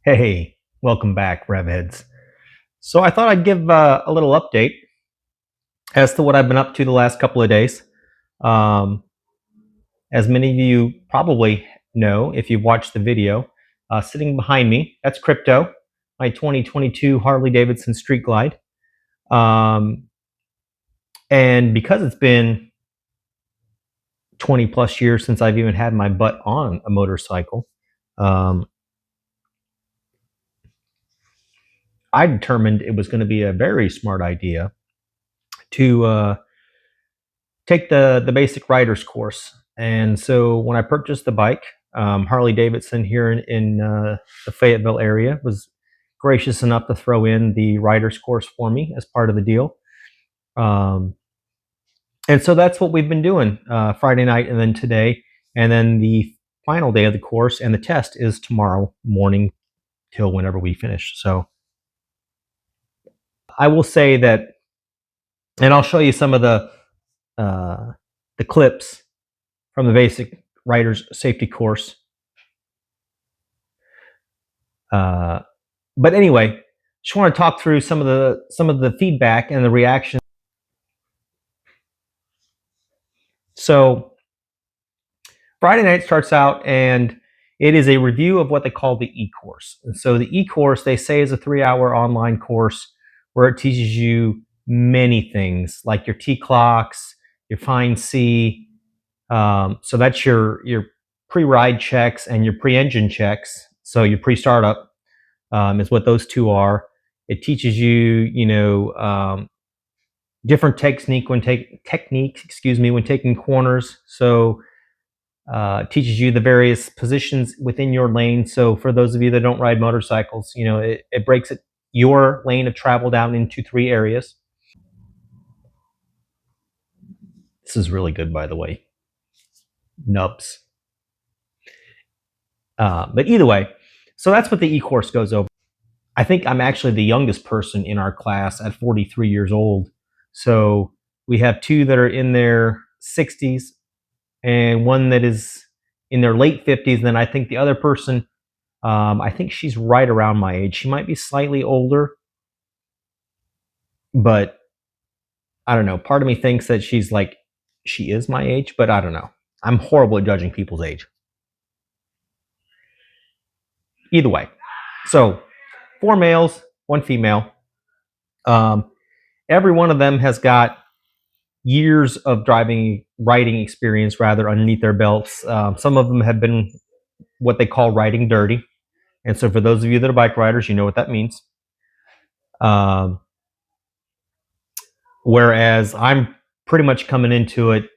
Hey, welcome back, Revheads. So I thought I'd give a little update as to what I've been up to the last couple of days. Um, as many of you probably know, if you've watched the video, sitting behind me, that's Crypto, my 2022 Harley-Davidson Street Glide. Um, and because it's been 20 plus years since I've even had my butt on a motorcycle, um, I determined it was going to be a very smart idea to take the basic rider's course. And so when I purchased the bike, Harley Davidson here in the Fayetteville area was gracious enough to throw in the rider's course for me as part of the deal. Um, and so that's what we've been doing Friday night and then today. And then the final day of the course and the test is tomorrow morning till whenever we finish. So I will say that, and I'll show you some of the clips from the basic rider's safety course. But anyway, just want to talk through some of the feedback and the reaction. So Friday night starts out, and it is a review of what they call the e-course. And so the e-course, they say, is a 3-hour online course where it teaches you many things, like your T-clocks, your Find C. So that's your pre-ride checks and your pre-engine checks. So your pre-startup is what those two are. It teaches you, different techniques, when taking corners. So teaches you the various positions within your lane. So for those of you that don't ride motorcycles, it breaks your lane of travel down into 3 areas. This is really good, by the way. Nubs. But either way, so that's what the e-course goes over. I think I'm actually the youngest person in our class at 43 years old. So we have 2 that are in their 60s and one that is in their late 50s. And then I think the other person, I think she's right around my age. She might be slightly older, but I don't know. Part of me thinks that she is my age, but I don't know. I'm horrible at judging people's age. Either way. So 4 males, 1 female. Every one of them has got years of riding experience rather underneath their belts. Some of them have been what they call riding dirty. And so for those of you that are bike riders, you know what that means. Whereas I'm pretty much coming into it,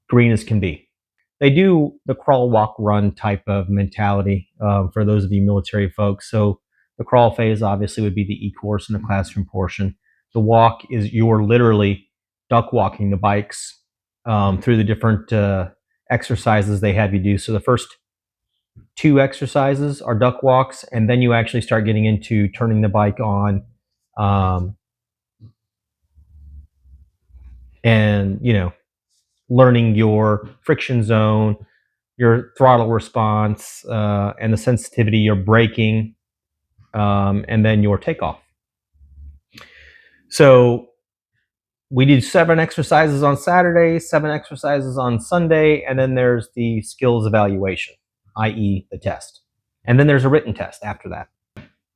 green as can be. They do the crawl, walk, run type of mentality for those of you military folks. So the crawl phase obviously would be the e-course and the classroom portion. The walk is you're literally duck walking the bikes through the different exercises they have you do. So the first 2 exercises are duck walks, and then you actually start getting into turning the bike on and, learning your friction zone, your throttle response, and the sensitivity, your braking, and then your takeoff. So we do 7 exercises on Saturday, 7 exercises on Sunday, and then there's the skills evaluation, i.e. the test. And then there's a written test after that.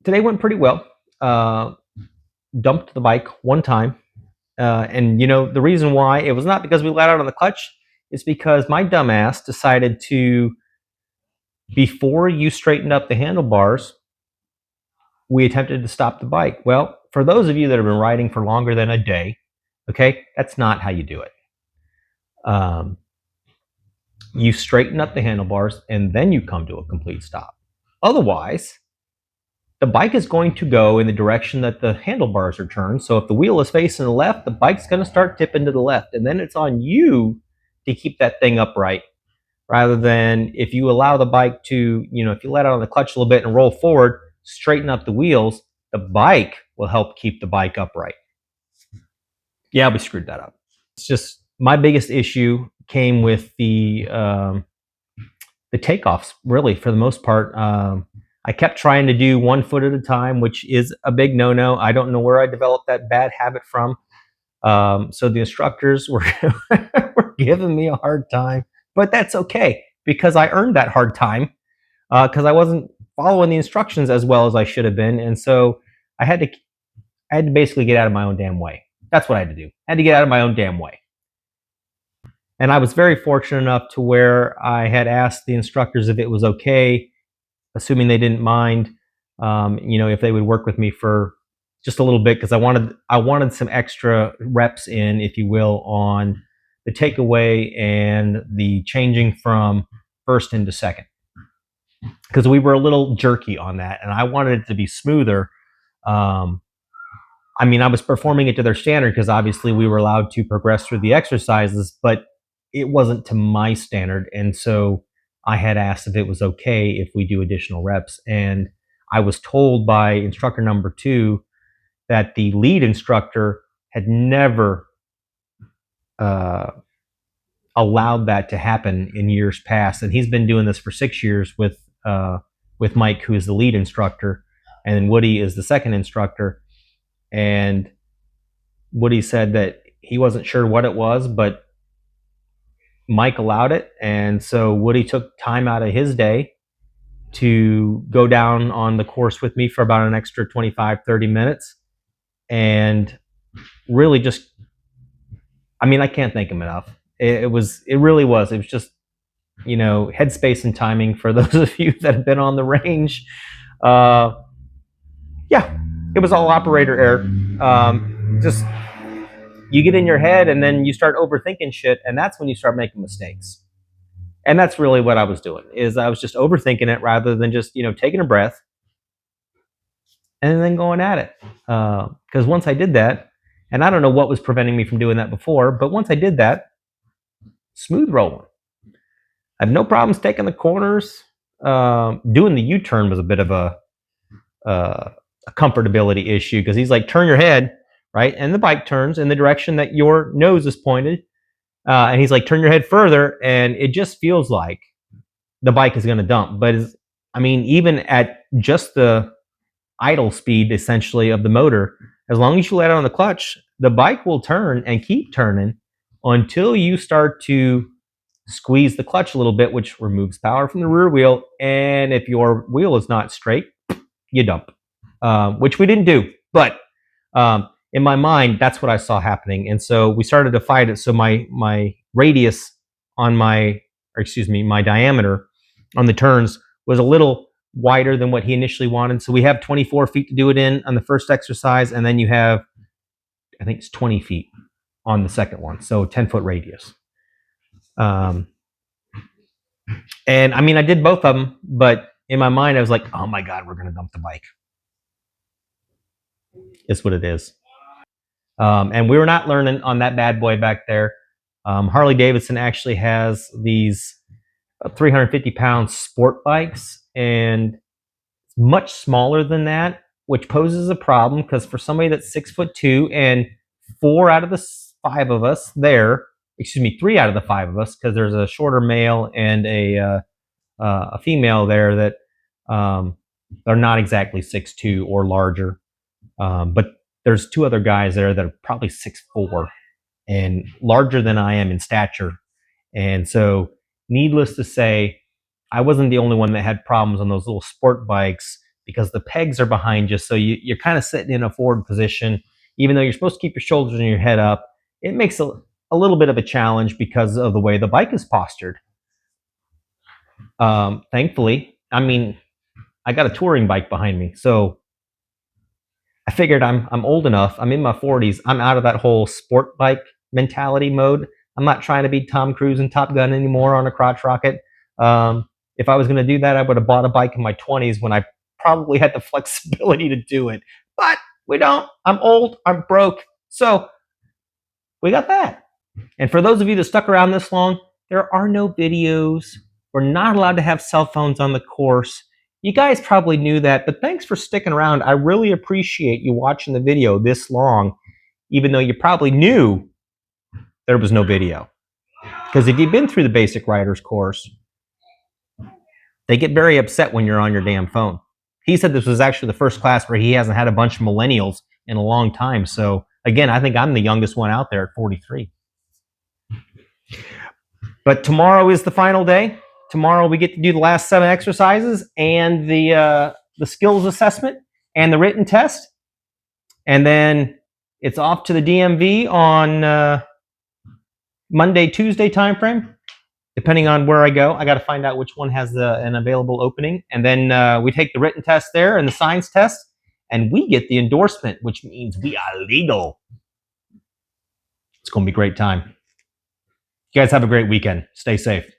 Today went pretty well. Dumped the bike 1 time. And the reason why, it was not because we let out on the clutch, it's because my dumbass decided to, before you straightened up the handlebars, we attempted to stop the bike. Well, for those of you that have been riding for longer than a day, okay, that's not how you do it. You straighten up the handlebars and then you come to a complete stop. Otherwise, the bike is going to go in the direction that the handlebars are turned. So if the wheel is facing the left, the bike's going to start tipping to the left. And then it's on you to keep that thing upright, rather than if you allow the bike to, if you let out on the clutch a little bit and roll forward, straighten up the wheels, the bike will help keep the bike upright. Yeah, we screwed that up. It's just my biggest issue came with the the takeoffs, really, for the most part. I kept trying to do 1 foot at a time, which is a big no-no. I don't know where I developed that bad habit from. So the instructors were, were giving me a hard time, but that's okay because I earned that hard time because I wasn't following the instructions as well as I should have been. And so I had to, I had to basically get out of my own damn way. That's what I had to do. I had to get out of my own damn way. And I was very fortunate enough to where I had asked the instructors if it was okay, assuming they didn't mind, if they would work with me for just a little bit because I wanted some extra reps in, if you will, on the takeaway and the changing from first into second because we were a little jerky on that, and I wanted it to be smoother. Um, I was performing it to their standard because obviously we were allowed to progress through the exercises, but it wasn't to my standard. And so I had asked if it was okay if we do additional reps. And I was told by instructor number 2 that the lead instructor had never allowed that to happen in years past. And he's been doing this for 6 years with Mike, who is the lead instructor, and Woody is the second instructor. And Woody said that he wasn't sure what it was, but Mike allowed it. And so Woody took time out of his day to go down on the course with me for about an extra 25, 30 minutes. And really just, I can't thank him enough. It really was. It was just, headspace and timing for those of you that have been on the range. Yeah, it was all operator error. Just you get in your head and then you start overthinking shit, and that's when you start making mistakes. And that's really what I was doing, is I was just overthinking it rather than just, taking a breath and then going at it. Because once I did that, and I don't know what was preventing me from doing that before, but once I did that, smooth rolling. I have no problems taking the corners. Doing the U-turn was a bit of a comfortability issue because he's like, turn your head, right? And the bike turns in the direction that your nose is pointed. And he's like, turn your head further. And it just feels like the bike is going to dump. But even at just the idle speed, essentially, of the motor, as long as you let it on the clutch, the bike will turn and keep turning until you start to squeeze the clutch a little bit, which removes power from the rear wheel. And if your wheel is not straight, you dump, which we didn't do. But in my mind, that's what I saw happening. And so we started to fight it. So my radius on my diameter on the turns was a little wider than what he initially wanted. So we have 24 feet to do it in on the first exercise. And then you have, I think it's 20 feet on the second one. So 10-foot radius. And I did both of them, but in my mind, I was like, oh my God, we're going to dump the bike. It's what it is. And we were not learning on that bad boy back there. Harley Davidson actually has these 350-pound sport bikes, and it's much smaller than that, which poses a problem because for somebody that's 6'2" and 3 out of the 5 of us, because there's a shorter male and a female there that they're not exactly 6'2" or larger, but there's 2 other guys there that are probably 6'4" and larger than I am in stature. And so, needless to say, I wasn't the only one that had problems on those little sport bikes because the pegs are behind you. So you're kind of sitting in a forward position, even though you're supposed to keep your shoulders and your head up. It makes a little bit of a challenge because of the way the bike is postured. Thankfully, I got a touring bike behind me. So I figured I'm old enough. I'm in my 40s. I'm out of that whole sport bike mentality mode. I'm not trying to be Tom Cruise and Top Gun anymore on a crotch rocket. If I was going to do that, I would have bought a bike in my 20s when I probably had the flexibility to do it. But we don't. I'm old. I'm broke. So we got that. And for those of you that stuck around this long, there are no videos. We're not allowed to have cell phones on the course. You guys probably knew that, but thanks for sticking around. I really appreciate you watching the video this long, even though you probably knew there was no video. Because if you've been through the basic riders course, They get very upset when you're on your damn phone. He said this was actually the first class where he hasn't had a bunch of millennials in a long time. So again, I think I'm the youngest one out there at 43. But tomorrow is the final day. Tomorrow we get to do the last 7 exercises and the skills assessment and the written test, and then it's off to the DMV on Monday, Tuesday timeframe, depending on where I go. I got to find out which one has an available opening, and then we take the written test there and the science test, and we get the endorsement, which means we are legal. It's going to be a great time. You guys have a great weekend. Stay safe.